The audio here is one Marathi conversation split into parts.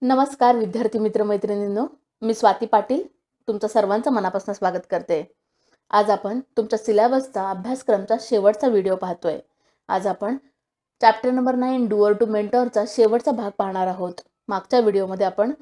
नमस्कार विद्यार्थी मित्र मैत्रिणींनो, मी स्वाती पाटील तुमचं सर्वांचं मनापासून स्वागत करते. आज आपण तुमच्या सिलेबसचा अभ्यासक्रमचा शेवटचा व्हिडिओ पाहतोय. आज आपण चॅप्टर नंबर 9 डुअर टू मेंटॉरचा शेवटचा भाग पाहणार आहोत. मागच्या व्हिडिओमध्ये आपण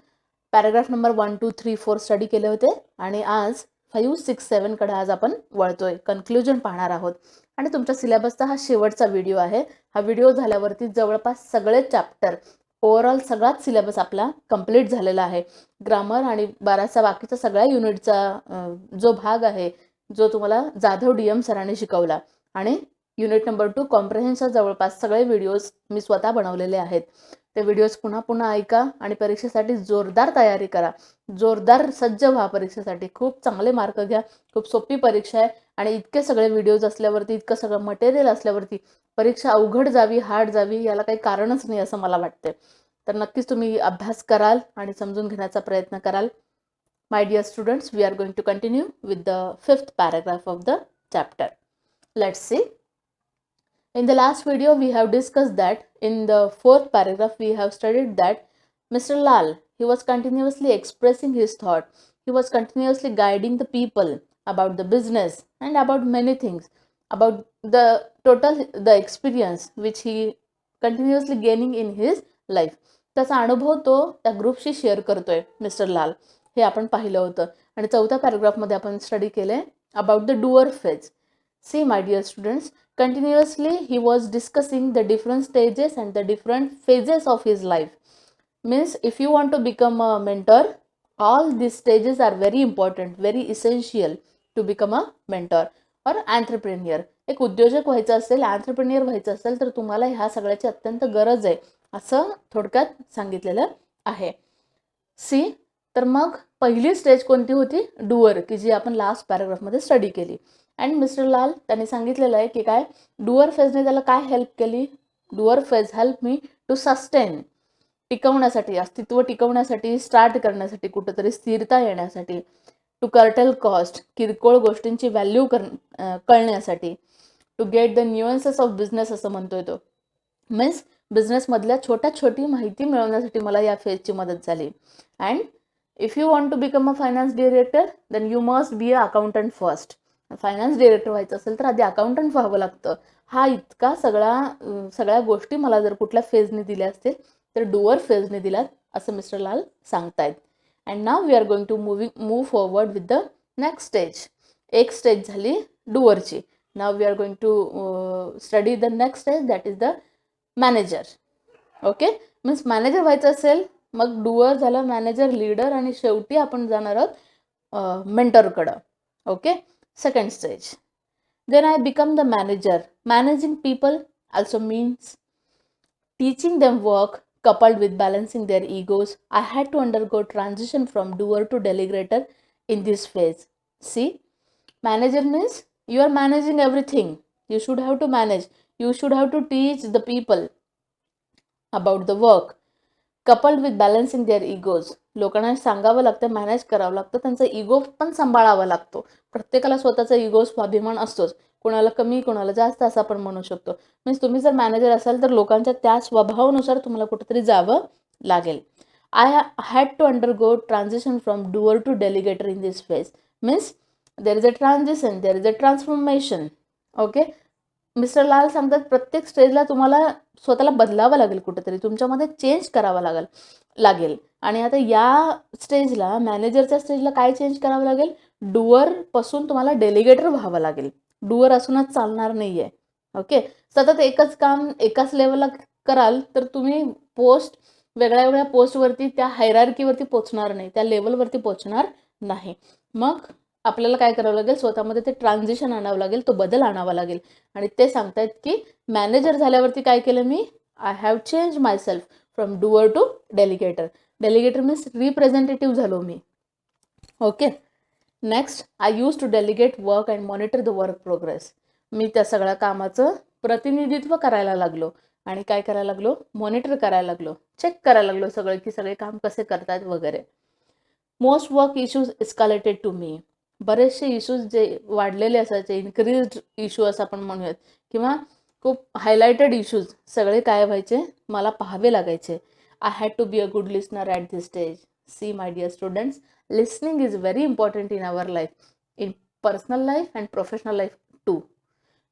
पॅराग्राफ नंबर 1 2 3 4 स्टडी केले होते आणि आज 5 6 7 कडे आज आपण वळतोय. कन्क्लुजन पाहणार आहोत आणि तुमच्या सिलेबसचा हा शेवटचा व्हिडिओ आहे. हा व्हिडिओ झाल्यावरती जवळपास सगळे चॅप्टर ओव्हरऑल सगळाच सिलेबस आपला कंप्लीट झालेला आहे. ग्रामर आणि बराचसा बाकीचा सगळ्या युनिटचा जो भाग आहे जो तुम्हाला जाधव DM सरांनी शिकवला आणि युनिट नंबर 2 कॉम्प्रिहेन्शनच्या जवळपास सगळे व्हिडिओज मी स्वतः बनवलेले आहेत. ते व्हिडिओज पुन्हा पुन्हा ऐका आणि परीक्षेसाठी जोरदार तयारी करा. जोरदार सज्ज व्हा परीक्षेसाठी. खूप चांगले मार्क घ्या. खूप सोपी परीक्षा आहे आणि इतके सगळे व्हिडिओज असल्यावरती, इतकं सगळं मटेरियल असल्यावरती परीक्षा अवघड जावी, हार्ड जावी याला काही कारणच नाही असं मला वाटते. तर नक्कीच तुम्ही अभ्यास कराल आणि समजून घेण्याचा प्रयत्न कराल. My dear students, we are going to continue with the 5th paragraph of the chapter. Let's see. In the last video, we have discussed that in the 4th paragraph, we have studied that Mr. Lal, he was continuously expressing his thought. He was continuously guiding the people about the business and about many things, about the experience which he continuously gaining in his life. त्याचा अनुभव तो त्या ग्रुपशी शेअर करतोय मिस्टर लाल, हे आपण पाहिलं होतं. आणि 4थ्या पॅराग्राफमध्ये आपण स्टडी केले about the doer phase. See, my dear students, continuously he was discussing the different stages and the different phases of his life. Means if you want to become a mentor, all these stages are very important, very essential to become a mentor or entrepreneur. एक उद्योजक व्हायचं असेल, एंटरप्रेन्योर व्हायचं असेल तर तुम्हाला ह्या सगळ्याची अत्यंत गरज आहे असं थोडक्यात सांगितलेलं आहे. सी, तर मग पहिली स्टेज कोणती होती? डुअर, की जी आपण लास्ट पॅराग्राफमध्ये स्टडी केली. अँड मिस्टर लाल त्यांनी सांगितलेलं आहे की काय डुअर फेजने त्याला काय हेल्प केली? Doer phase help me to sustain, टिकवण्यासाठी, अस्तित्व टिकवण्यासाठी, स्टार्ट करण्यासाठी, कुठेतरी स्थिरता येण्यासाठी, टू कर्टल कॉस्ट, किरकोळ गोष्टींची व्हॅल्यू कळण्यासाठी, to get the nuances of business असं म्हणतोय तो. मीन्स बिझनेसमधल्या छोटी माहिती मिळवण्यासाठी मला या फेजची मदत झाली. And if you want to become a finance director then you must be a accountant first. Finance director व्हायचं असेल तर आधी अकाउंटंट व्हावं लागतं. हा इतका सगळ्या गोष्टी मला जर कुठल्या फेजने दिल्या असतील तर डुअर फेजने दिल्यात असं मिस्टर लाल सांगतायत. And now we are going to move forward with the next stage. एक स्टेज झाली डुअरची. Now we are going to study the next stage, that is the manager. Okay, means manager व्हायचं असेल मग डुअर झालं, मॅनेजर, लीडर आणि शेवटी आपण जाणार आहोत मेंटरकडं. Okay, second stage. Then I become the manager. Managing people also means teaching them work coupled with balancing their egos. I had to undergo transition from doer to delegator in this phase. See, manager means you are managing everything. You should have to manage. You should have to teach the people about the work coupled with balancing their egos. लोकांना सांगावं लागतं, मॅनेज करावं लागतं, त्यांचा इगो पण सांभाळावा लागतो. प्रत्येकाला स्वतःचा इगो, स्वाभिमान असतोच. कोणाला कमी, कोणाला जास्त असं आपण म्हणू शकतो. मीन्स तुम्ही जर मॅनेजर असाल तर लोकांच्या त्या स्वभावानुसार तुम्हाला कुठेतरी जावं लागेल. I had to undergo transition from doer to delegator in this phase. Means there is a transition, there is a transformation. Okay, mister Lal सांगतात प्रत्येक स्टेजला तुम्हाला स्वतःला बदलावं लागेल, कुठेतरी तुमच्यामध्ये चेंज करावं लागेल. आणि आता या स्टेजला, मॅनेजरच्या स्टेजला काय चेंज करावं लागेल? डुअर पासून तुम्हाला डेलिगेटर व्हावं लागेल. डुअर असूनच चालणार नाहीये. ओके, सतत एकच काम एकाच लेवलला कराल तर तुम्ही वेगळ्या पोस्टवरती, त्या हायरार्कीवरती पोहोचणार नाही, त्या लेवलवरती पोहोचणार नाही. मग आपल्याला काय करावं लागेल? स्वतःमध्ये ते ट्रान्झिशन आणावं लागेल, तो बदल आणावा लागेल. आणि ते सांगतायत की मॅनेजर झाल्यावरती काय केलं मी? I have change myself from doer to delegator. Delegator means representative झालो मी. Okay, next I use to delegate work and monitor the work progress. मी त्या सगळ्या कामाचं प्रतिनिधित्व करायला लागलो आणि काय करायला लागलो? मॉनिटर करायला लागलो, चेक करायला लागलो सगळं की सगळे काम कसे करतात वगैरे. Most work issues escalated to me. बरेचसे इश्यूज जे वाढलेले असायचे, इन्क्रीज्ड इश्यू असं आपण म्हणूयात, किंवा खूप हायलाइटेड इश्यूज सगळे काय व्हायचे? मला पाहावे लागायचे. I had to be a good listener at this stage. See, my dear students, listening is very important in our life, in personal life and professional life too.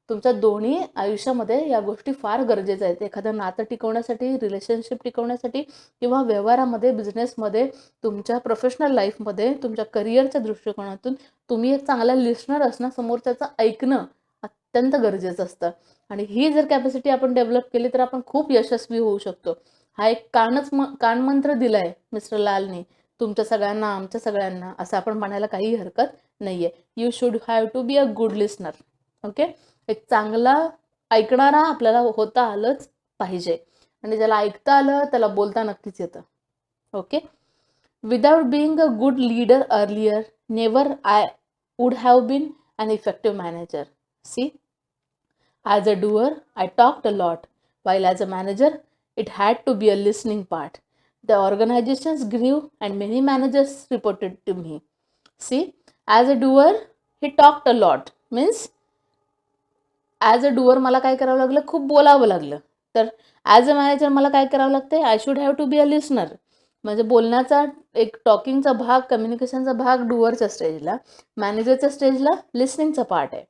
तुमच्या दोन्ही आयुष्यामध्ये या गोष्टी फार गरजेच्या आहेत. एखादं नातं टिकवण्यासाठी, रिलेशनशिप टिकवण्यासाठी किंवा व्यवहारामध्ये, बिझनेसमध्ये, तुमच्या प्रोफेशनल लाईफमध्ये, तुमच्या करिअरच्या दृष्टिकोनातून तुम्ही एक चांगला लिस्नर असणं, समोरच्याचं ऐकणं अत्यंत गरजेचं असतं. आणि ही जर कॅपॅसिटी आपण डेव्हलप केली तर आपण खूप यशस्वी होऊ शकतो. हा एक कानमंत्र दिलाय मिस्टर लालनी तुमच्या सगळ्यांना, आमच्या सगळ्यांना, असं आपण म्हणायला काही हरकत नाहीये. You should have to be a good listener. Okay, एक चांगला ऐकणारा आपल्याला होता आलंच पाहिजे. आणि ज्याला ऐकता आलं त्याला बोलता नक्कीच येतं. Okay, without being a good leader earlier, never I would have been an effective manager. See, as a doer, I talked a lot, while as a manager, it had to be a listening part. The organizations grew and many managers reported to me. See, as a doer, he talked a lot. Means, as a doer मला काय करावं लागलं, खूप बोलावं लागलं. तर ॲज अ मॅनेजर मला काय करावं लागतं, I should have to be a listener. म्हणजे बोलण्याचा एक टॉकिंगचा भाग, कम्युनिकेशनचा भाग डुअरच्या स्टेजला, मॅनेजरच्या स्टेजला लिस्निंगचा पार्ट आहे.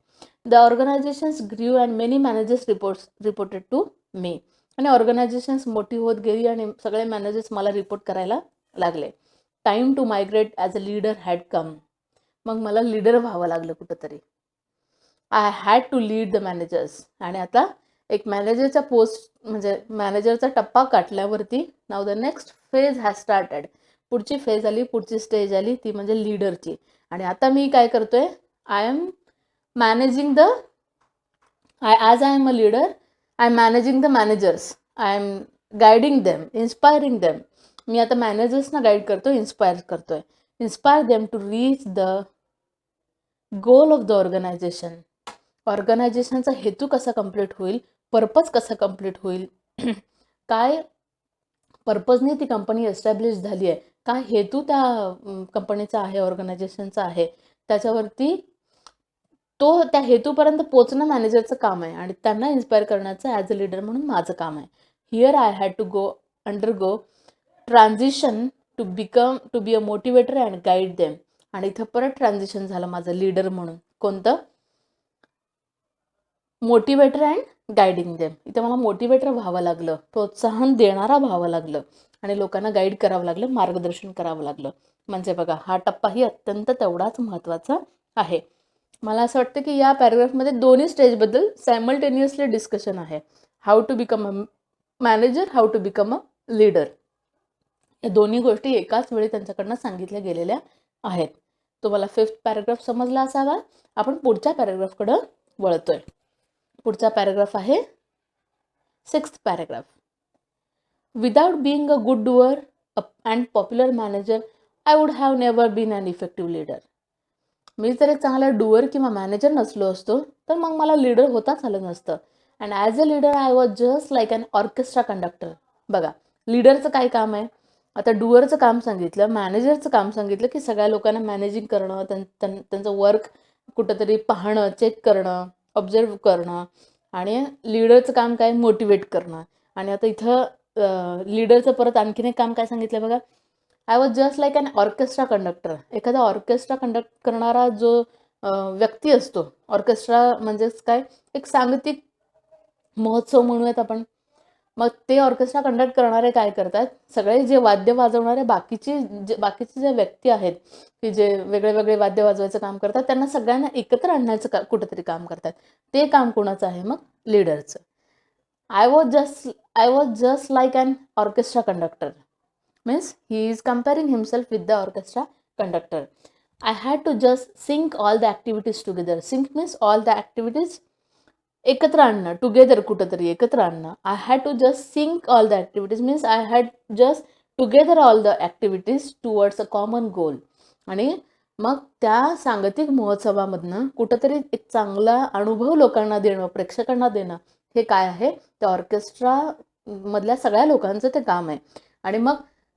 The organisations grew and many managers reported to me. आणि ऑर्गनायझेशन्स मोठी होत गेली आणि सगळे मॅनेजर्स मला रिपोर्ट करायला लागले. Time to migrate as a leader had come. मग मला लीडर व्हावं लागलं कुठंतरी. I had to lead the managers. आणि आता एक मॅनेजरच्या पोस्ट म्हणजे मॅनेजरचा टप्पा गाठल्यावरती now the next phase has started. पुढची फेज आली, पुढची स्टेज आली, ती म्हणजे लीडरची. आणि आता मी काय करतोय, I am managing the as I am a leader, I am managing the managers, I am guiding them, inspiring them. मी आता मॅनेजर्सना गाईड करतोय, इन्स्पायर करतोय. Inspire them to reach the goal of the organisation. ऑर्गनायझेशनचा हेतू कसा कंप्लीट होईल, पर्पज कसा कंप्लीट होईल, काय पर्पजने ती कंपनी एस्टॅब्लिश झाली आहे, काय हेतू त्या कंपनीचा आहे, ऑर्गनायझेशनचा आहे, त्याच्यावरती त्या हेतूपर्यंत पोचणं मॅनेजरचं काम आहे. आणि त्यांना इन्स्पायर करण्याचं ॲज अ लीडर म्हणून माझं काम आहे. Here I had to undergo transition to be a motivator and guide them. आणि इथं परत ट्रान्झिशन झालं माझं लीडर म्हणून. कोणतं? Motivator and guiding them. इथं मला मोटिवेटर व्हावं लागलं, प्रोत्साहन देणारा व्हावं लागलं आणि लोकांना गाईड करावं लागलं, मार्गदर्शन करावं लागलं. म्हणजे बघा, हा टप्पाही अत्यंत तेवढाच महत्त्वाचा आहे. मला असं वाटतं की या पॅराग्राफमध्ये दोन्ही स्टेजबद्दल सायमल्टेनियसली डिस्कशन आहे. How to become a manager, how to become a leader. या दोन्ही गोष्टी एकाच वेळी त्यांच्याकडनं सांगितल्या गेलेल्या आहेत. तुम्हाला 5th पॅराग्राफ समजला असावा. आपण पुढच्या पॅराग्राफकडं वळतोय. पुढचा पॅराग्राफ आहे 6th paragraph. Without being a good doer and popular manager, I would have never been an effective leader. मी जर एक चांगला डुअर किंवा मॅनेजर नसलो असतो तर मग मला लीडर होताच आलं नसतं. And as a leader I was just like an orchestra conductor. बघा, लीडरचं काय काम आहे, आता डुअरचं काम सांगितलं, मॅनेजरचं काम सांगितलं की सगळ्या लोकांना मॅनेजिंग करणं, त्यांचं वर्क कुठंतरी पाहणं, चेक करणं, ऑब्झर्व करणं. आणि लीडरचं काम काय, मोटिवेट करणं. आणि आता इथं लीडरचं परत आणखीन एक काम काय सांगितलं बघा, I was just like an orchestra conductor. एखादा ऑर्केस्ट्रा कंडक्ट करणारा जो व्यक्ती असतो, ऑर्केस्ट्रा म्हणजेच काय, एक सांगीतिक महोत्सव म्हणूयात आपण. मग ते ऑर्केस्ट्रा कंडक्ट करणारे काय करतात, सगळे जे वाद्य वाजवणारे बाकीचे जे व्यक्ती आहेत की जे वेगळे वेगळे वाद्य वाजवायचं काम करतात, त्यांना सगळ्यांना एकत्र आणण्याचं कुठंतरी काम करतात. ते काम कोणाचं आहे मग, लीडरचं. I was just like an orchestra conductor. Means he is comparing himself with the orchestra conductor. I had to just sync all the activities together. Sync means all the activities एकत्र आणणं, टुगेदर कुठंतरी एकत्र आणणं. I had to just sync all the activities means I had just together all the activities towards a common goal. आणि मग त्या सांगतिक महोत्सवामधनं कुठंतरी एक चांगला अनुभव लोकांना देणं, प्रेक्षकांना देणं, हे काय आहे, त्या ऑर्केस्ट्रा मधल्या सगळ्या लोकांचं ते काम आहे. आणि मग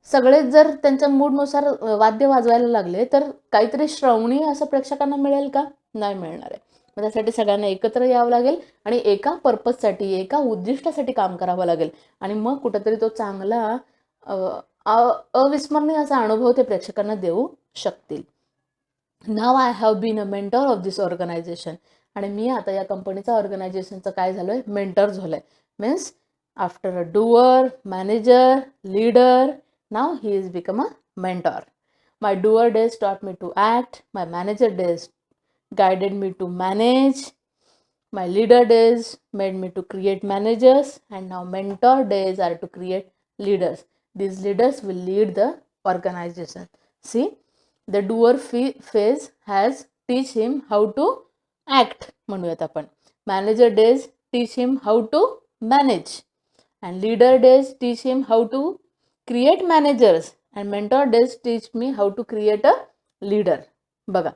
सगळेच जर त्यांच्या मूडनुसार वाद्य वाजवायला लागले तर काहीतरी श्रवणीय असं प्रेक्षकांना मिळेल का, नाही मिळणार आहे. मग त्यासाठी सगळ्यांना एकत्र यावं लागेल आणि एका पर्पजसाठी, एका उद्दिष्टासाठी काम करावं लागेल. आणि मग कुठंतरी तो चांगला अविस्मरणीय असा अनुभव ते प्रेक्षकांना देऊ शकतील. Now I have been a mentor of this organisation. आणि मी आता या कंपनीचा ऑर्गनायझेशनचं काय झालोय, मेंटर झालोय. Means after a doer, manager, leader, now he is become a mentor. My doer days taught me to act, my manager days guided me to manage, my leader days made me to create managers, and now mentor days are to create leaders. These leaders will lead the organization. See, the doer phase has teach him how to act म्हणूयात आपण. Manager days teach him how to manage, and leader days teach him how to create managers, and mentor days teach me how to create a leader. बघा,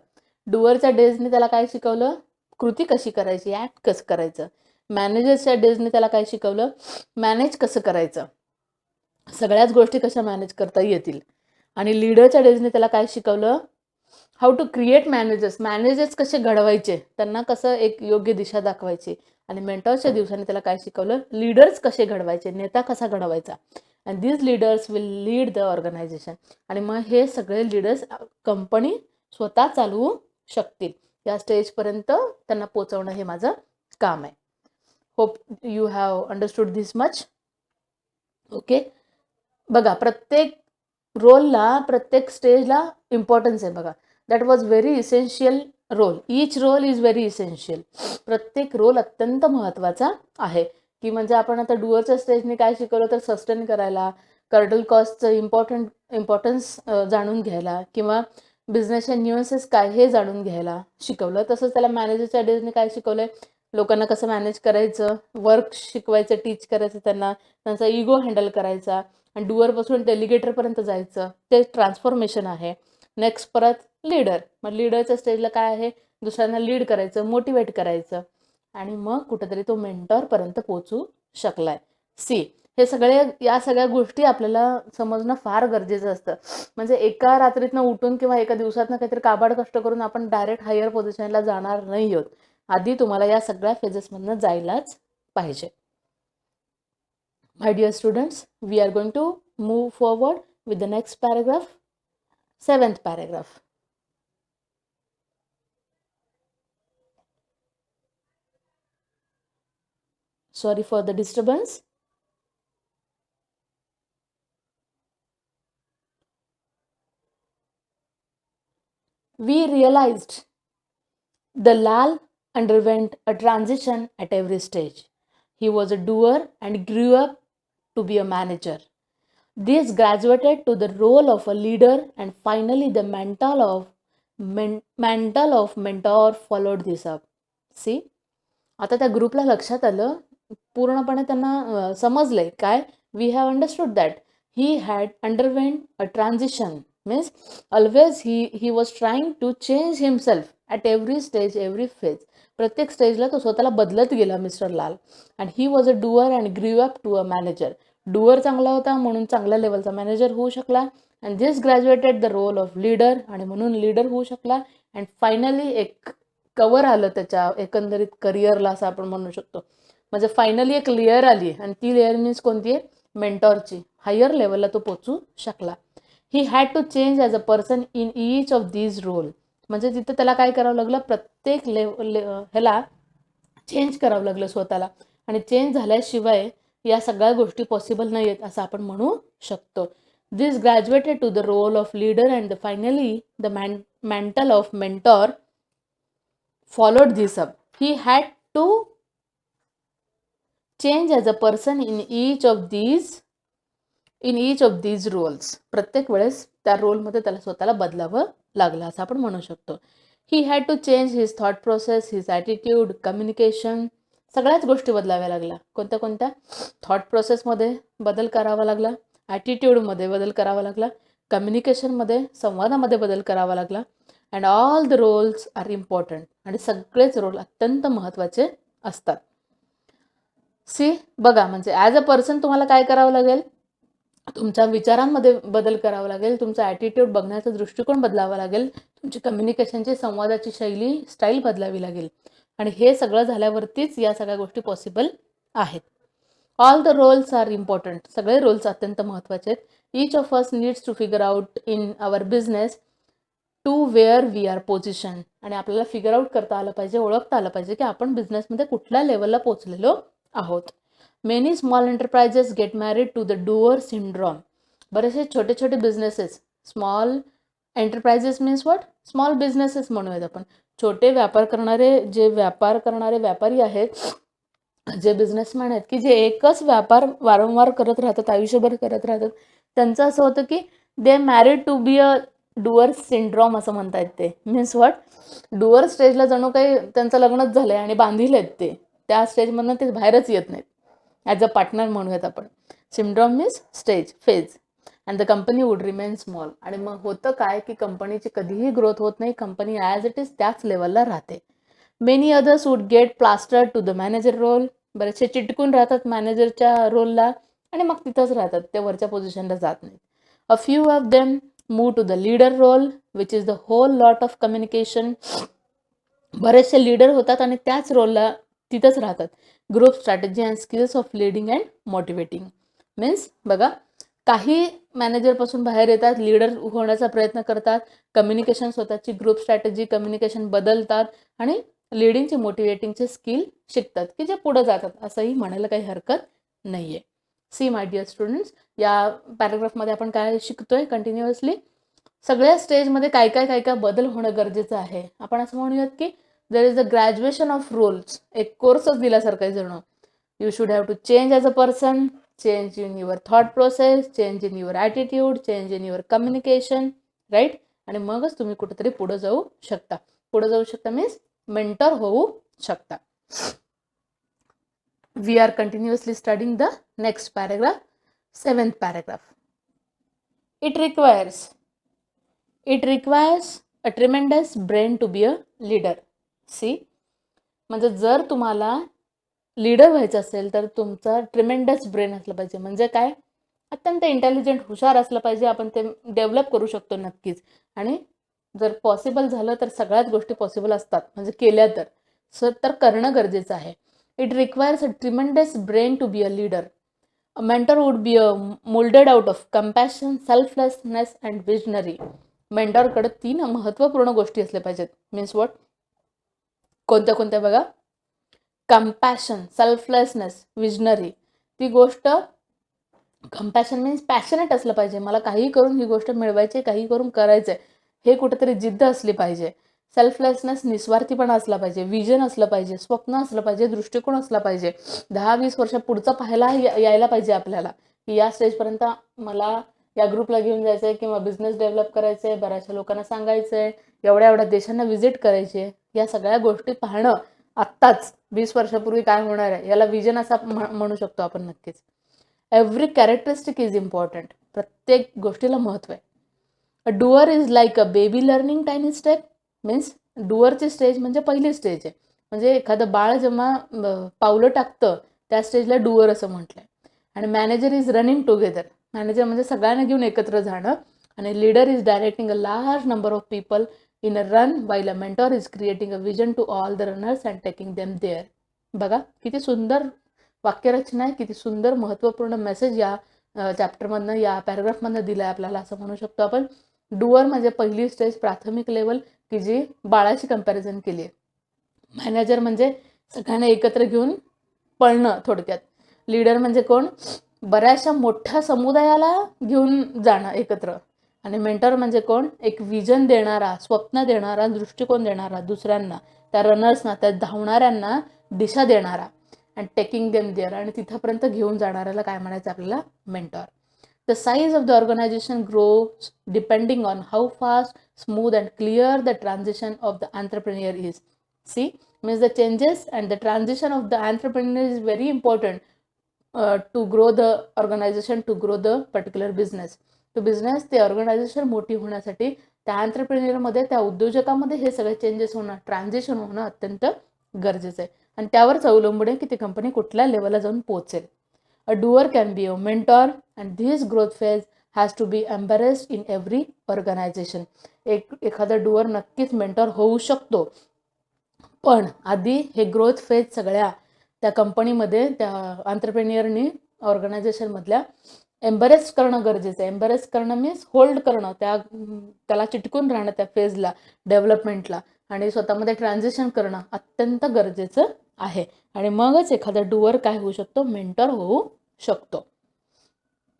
डुअरच्या डेजने त्याला काय शिकवलं, कृती कशी करायची, ऍक्ट कसं करायचं. मॅनेजरच्या डेजने त्याला काय शिकवलं, मॅनेज कसं करायचं, सगळ्याच गोष्टी कशा मॅनेज करता येतील. आणि लीडरच्या डेजने त्याला काय शिकवलं, हाऊ टू क्रिएट मॅनेजर्स कसे घडवायचे, त्यांना कसं एक योग्य दिशा दाखवायची. आणि मेंटॉरच्या दिवसाने त्याला काय शिकवलं, लीडर्स कसे घडवायचे, नेता कसा घडवायचा. And these leaders will lead the organisation. आणि मग हे सगळे लीडर्स कंपनी स्वतः चालवू शकतील. या स्टेजपर्यंत त्यांना पोहोचवणं हे माझं काम आहे. Hope you have understood this much. Okay. बघा, प्रत्येक रोलला, प्रत्येक स्टेजला इम्पॉर्टन्स आहे. बघा, that was very essential role. Each role is very essential. प्रत्येक रोल अत्यंत महत्त्वाचा आहे. की म्हणजे आपण आता डुअरच्या स्टेजने काय शिकवलं, तर सस्टेन करायला, कर्टल कॉस्टचं इम्पॉर्टन्स जाणून घ्यायला, किंवा बिझनेसचे न्यूअन्सेस काय हे जाणून घ्यायला शिकवलं. तसंच त्याला मॅनेजरच्या डेजने काय शिकवलंय, लोकांना कसं मॅनेज करायचं, वर्क शिकवायचं, टीच करायचं, त्यांचा इगो हँडल करायचा. आणि डुअरपासून डेलिगेटरपर्यंत जायचं, ते ट्रान्सफॉर्मेशन आहे. नेक्स्ट परत लीडर. मग लीडरच्या स्टेजला काय आहे, दुसऱ्यांना लीड करायचं, मोटिवेट करायचं. आणि मग कुठेतरी तो मेंटॉरपर्यंत पोहोचू शकलाय. सी, या सगळ्या गोष्टी आपल्याला समजणं फार गरजेचं असतं. म्हणजे एका रात्रीतनं उठून किंवा एका दिवसातनं काहीतरी काबाड कष्ट करून आपण डायरेक्ट हायर पोझिशनला जाणार नाही आहोत. आधी तुम्हाला या सगळ्या फेजेसमधनं जायलाच पाहिजे. My dear students, we are going to move forward with the next paragraph, 7th paragraph. Sorry for the disturbance. We realized the Lal underwent a transition at every stage. He was a doer and grew up to be a manager. This graduated to the role of a leader, and finally the mantle of mentor followed this up. See, आता त्या ग्रुपला लक्षात आलं, पूर्णपणे त्यांना समजलंय काय, we have understood that he had underwent a transition. Means always he was trying to change himself at every stage, every phase. प्रत्येक स्टेजला तो स्वतःला बदलत गेला mister Lal. And he was a doer and grew up to a manager. Doer चांगला होता म्हणून चांगल्या लेवलचा मॅनेजर होऊ शकला. And this graduated the role of leader, आणि म्हणून लीडर होऊ शकला. अँड फायनली एक कवर आलं त्याच्या एकंदरीत करिअरला, असं आपण म्हणू शकतो. म्हणजे फायनली एक लेअर आली, आणि ती लेअर मीन्स कोणती आहे, मेंटॉरची. हायर लेवलला तो पोचू शकला. He had to change as a person in each of these role. म्हणजे तिथं त्याला काय करावं लागलं, प्रत्येक ह्याला चेंज करावं लागलं स्वतःला. आणि चेंज झाल्याशिवाय या सगळ्या गोष्टी पॉसिबल नाही आहेत, असं आपण म्हणू शकतो. This graduated to the role of leader, and finally the mantle of mentor followed this up. He had to change as a person in each of these roles. प्रत्येक वेळेस त्या रोलमध्ये त्याला स्वतःला बदलावं लागलं, असं आपण म्हणू शकतो. He had to change his thought process, his attitude, communication. सगळ्याच गोष्टी बदलाव्या लागल्या. कोणत्या थॉट प्रोसेसमध्ये बदल करावा लागला, ॲटिट्यूडमध्ये बदल करावा लागला, कम्युनिकेशनमध्ये, संवादामध्ये बदल करावा लागला. And all the roles are important. आणि सगळेच रोल अत्यंत महत्त्वाचे असतात. सी, बघा, म्हणजे ॲज अ पर्सन तुम्हाला काय करावं लागेल, तुमच्या विचारांमध्ये बदल करावा लागेल, तुमचा ॲटिट्यूड, बघण्याचा दृष्टिकोन बदलावा लागेल, तुमची कम्युनिकेशनची, संवादाची शैली, स्टाईल बदलावी लागेल. आणि हे सगळं झाल्यावरतीच या सगळ्या गोष्टी पॉसिबल आहेत. All the roles are important. सगळे रोल्स अत्यंत महत्त्वाचे आहेत. Each of us needs to figure out in our business to where we are positioned. आणि आपल्याला फिगर आउट करता आलं पाहिजे, ओळखता आलं पाहिजे की आपण बिझनेसमध्ये कुठल्या लेवलला पोहोचलेलो आहोत. Many small enterprises get married to the doer syndrome. बरेचसे छोटे छोटे businesses, small enterprises means what, small businesses म्हणूयात आपण. छोटे व्यापार करणारे व्यापारी आहेत, जे बिझनेसमॅन आहेत की जे एकच व्यापार वारंवार करत राहतात, आयुष्यभर करत राहतात, त्यांचं असं होतं की they married to be a doer syndrome असं म्हणतायत. ते मीन्स व्हॉट, डुअर स्टेजला जणू काही त्यांचं लग्नच झालं आहे आणि बांधील आहेत ते, त्या स्टेजमधनं ते बाहेरच येत नाहीत. ॲज अ पार्टनर म्हणूयात आपण. Syndrome means stage phase. And the company would remain small. आणि मग होतं काय की कंपनीची कधीही ग्रोथ होत नाही, कंपनी ॲज इट इज त्याच लेवलला राहते. Many others would get plaster to the manager role. बरेचसे चिटकून राहतात मॅनेजरच्या रोलला आणि मग तिथंच राहतात, ते वरच्या पोझिशनला जात नाहीत. A few of them move to the leader role which is the whole lot of communication. बरेचसे लीडर होतात आणि त्याच रोलला तिथंच राहतात. Group strategy and skills of leading and motivating. Means बघा, काही मॅनेजरपासून बाहेर येतात, लीडर होण्याचा प्रयत्न करतात, कम्युनिकेशन स्वतःची ग्रुप स्ट्रॅटेजी कम्युनिकेशन बदलतात आणि लीडिंगचे मोटिवेटिंगचे स्किल शिकतात की जे पुढे जातात, असंही म्हणायला काही हरकत नाही आहे. सी माय डिअर स्टुडंट्स, या पॅराग्राफमध्ये आपण काय शिकतोय कंटिन्युअसली, सगळ्या स्टेजमध्ये काय काय बदल होणं गरजेचं आहे. आपण असं म्हणूयात की there is the graduation of roles. एक कोर्सच दिल्यासारखं आहे जणू. You should have to change as a person, change in your thought process, change in your attitude, change in your communication, right. आणि मगच तुम्ही कुठेतरी पुढे जाऊ शकता. पुढे जाऊ शकता मीन्स मेंटर होऊ शकता. We are continuously studying the next paragraph, 7th paragraph. It requires a tremendous brain to be a leader. See, म्हणजे जर तुम्हाला लीडर व्हायचं असेल तर तुमचा ट्रिमेंडस ब्रेन असलं पाहिजे. म्हणजे काय, अत्यंत इंटेलिजंट, हुशार असलं पाहिजे. आपण ते डेव्हलप करू शकतो नक्कीच. आणि जर पॉसिबल झालं तर सगळ्याच गोष्टी पॉसिबल असतात, म्हणजे केल्या तर करणं गरजेचं आहे. It requires a tremendous brain to be a leader. A mentor would be molded out of compassion, selflessness and visionary. मेंटॉरकडे 3 महत्त्वपूर्ण गोष्टी असल्या पाहिजेत. मीन्स व्हॉट, कोणत्या बघा, कंपॅशन, सेल्फलेसनेस, विजनरी. ती गोष्ट, कंपॅशन मीन्स पॅशनेट असलं पाहिजे, मला काही करून ही गोष्ट मिळवायची, काही करून करायचं आहे, हे कुठेतरी जिद्द असली पाहिजे. सेल्फलेसनेस, निस्वार्थीपणा असला पाहिजे. विजन असलं पाहिजे, स्वप्न असलं पाहिजे, दृष्टिकोन असला पाहिजे. 10-20 वर्ष पुढचं पाहायला यायला पाहिजे आपल्याला की या स्टेजपर्यंत मला या ग्रुपला घेऊन जायचं आहे किंवा बिझनेस डेव्हलप करायचं आहे, बऱ्याचशा लोकांना सांगायचं आहे, एवढ्या देशांना व्हिजिट करायची आहे. या सगळ्या गोष्टी पाहणं आत्ताच 20 वर्षापूर्वी काय होणार आहे याला विजन असा म्हणू शकतो आपण नक्कीच. Every characteristic is important. प्रत्येक गोष्टीला महत्त्व आहे. A doer is like a baby learning tiny step. Means डुअरची स्टेज म्हणजे पहिली स्टेज आहे. म्हणजे एखादं बाळ जेव्हा पावलं टाकतं त्या स्टेजला डुअर असं म्हटलंय. आणि manager is running together. Manager म्हणजे सगळ्यांना घेऊन एकत्र जाणं. आणि leader is directing a large number of people in a run, while a mentor is creating a vision to all the runners and taking them there. बघा किती सुंदर वाक्यरचना आहे, किती सुंदर महत्त्वपूर्ण मेसेज या चॅप्टरमधनं, या पॅराग्राफमधनं दिला आहे आपल्याला, असं म्हणू शकतो आपण. डुअर म्हणजे पहिली स्टेज, प्राथमिक लेवल, की जी बाळाची कंपॅरिझन केली आहे. मॅनेजर म्हणजे सगळ्यांना एकत्र घेऊन पळणं थोडक्यात. लीडर म्हणजे कोण, बऱ्याचशा मोठ्या समुदायाला घेऊन जाणं एकत्र. आणि मेंटर म्हणजे कोण, एक विजन देणारा, स्वप्न देणारा, दृष्टिकोन देणारा दुसऱ्यांना, त्या रनर्सना, त्या धावणाऱ्यांना दिशा देणारा. अँड टेकिंग देम देअर, आणि तिथंपर्यंत घेऊन जाणाऱ्याला काय म्हणायचं आपल्याला, mentor. The size of the organization grows depending on how fast, smooth and clear the transition of the entrepreneur is. See, means the changes and the transition of the entrepreneur is very important to grow the organization, to grow the particular business. तो बिझनेस, ते ऑर्गनायझेशन मोठी होण्यासाठी त्या एंटरप्रेन्युअरमध्ये, त्या उद्योजकामध्ये हे सगळे चेंजेस होणं, ट्रान्झिशन होणं अत्यंत गरजेचं आहे. आणि त्यावरच अवलंबून आहे की ती कंपनी कुठल्या लेवलला जाऊन पोहोचेल. A doer can be a mentor and this growth phase has to be embraced in every organization. एखादा डुअर नक्कीच मेंटॉर होऊ शकतो, पण आधी हे ग्रोथ फेज सगळ्या त्या कंपनीमध्ये, त्या एंटरप्रेन्युअरनी, ऑर्गनायझेशनमधल्या एम्बरेस करणं गरजेचं आहे. एम्बरेस करणं मीन्स होल्ड करणं, त्याला चिटकून राहणं त्या फेजला, डेव्हलपमेंटला, आणि स्वतःमध्ये ट्रान्झिशन करणं अत्यंत गरजेचं आहे. आणि मगच एखादा डुअर काय होऊ शकतो, मेंटर होऊ शकतो.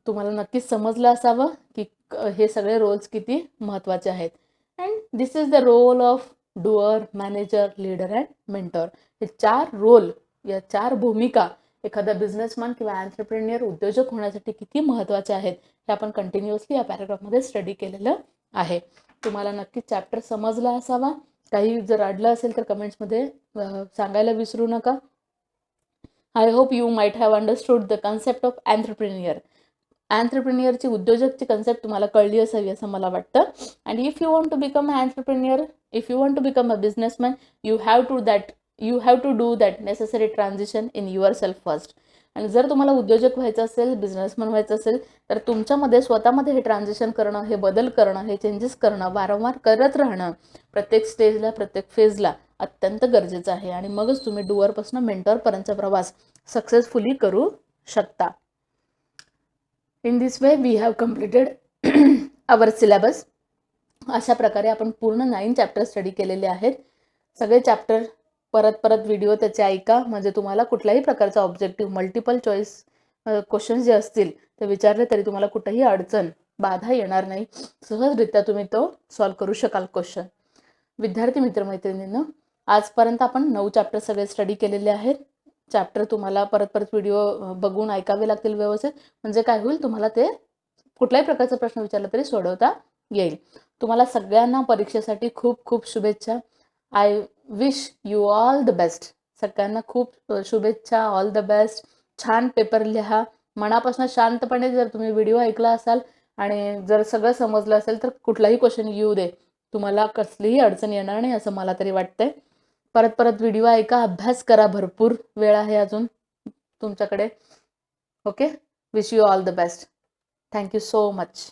तुम्हाला नक्कीच समजलं असावं की हे सगळे रोल्स किती महत्त्वाचे आहेत. And this is the role of doer, manager, leader and mentor. हे 4 रोल, या 4 भूमिका एखादा बिझनेसमॅन किंवा एंटरप्रेन्युअर, उद्योजक होण्यासाठी किती महत्त्वाचे आहेत हे आपण कंटिन्युअसली या पॅराग्राफमध्ये स्टडी केलेलं आहे. तुम्हाला नक्कीच चॅप्टर समजला असावा. काही जर अडलं असेल तर कमेंट्समध्ये सांगायला विसरू नका. I hope you might have understood the concept of entrepreneur. एंटरप्रेन्युअरची, उद्योजकची कन्सेप्ट तुम्हाला कळली असावी असं मला वाटतं. And if you want to become a entrepreneur, if you want to become a businessman, you have to do that necessary transition in yourself first. आणि जर तुम्हाला उद्योजक व्हायचं असेल, बिझनेसमॅन व्हायचं असेल, तर तुमच्यामध्ये स्वतःमध्ये हे ट्रान्झिशन करणं, हे बदल करणं, हे चेंजेस करणं वारंवार करत राहणं प्रत्येक स्टेजला, प्रत्येक फेजला अत्यंत गरजेचं आहे. आणि मगच तुम्ही डुअरपासून मेंटॉरपर्यंतचा प्रवास सक्सेसफुली करू शकता. In this way we have completed our syllabus. अशा प्रकारे आपण पूर्ण 9 चॅप्टर स्टडी केलेले आहेत. सगळे चॅप्टर परत व्हिडिओ त्याचे ऐका, म्हणजे तुम्हाला कुठल्याही प्रकारचा ऑब्जेक्टिव्ह, मल्टिपल चॉईस क्वेश्चन्स जे असतील ते विचारले तरी तुम्हाला कुठेही अडचण, बाधा येणार नाही. सहजरित्या तुम्ही तो सॉल्व्ह करू शकाल क्वेश्चन. विद्यार्थी मित्रमैत्रिणींनो, आजपर्यंत आपण 9 चॅप्टर सगळे स्टडी केलेले आहेत. चॅप्टर तुम्हाला परत व्हिडिओ बघून ऐकावे लागतील व्यवस्थित, म्हणजे काय होईल, तुम्हाला ते कुठल्याही प्रकारचा प्रश्न विचारला तरी सोडवता येईल. तुम्हाला सगळ्यांना परीक्षेसाठी खूप खूप शुभेच्छा. I wish you all the best. सगळ्यांना खूप शुभेच्छा, ऑल द बेस्ट. छान पेपर लिहा मनापासून, शांतपणे. जर तुम्ही व्हिडिओ ऐकला असाल आणि जर सगळं समजलं असेल तर कुठलाही क्वेश्चन येऊ दे, तुम्हाला कसलीही अडचण येणार नाही असं मला तरी वाटतंय. परत व्हिडिओ ऐका, अभ्यास करा, भरपूर वेळ आहे अजून तुमच्याकडे. Okay, wish you all the best. Thank you so much.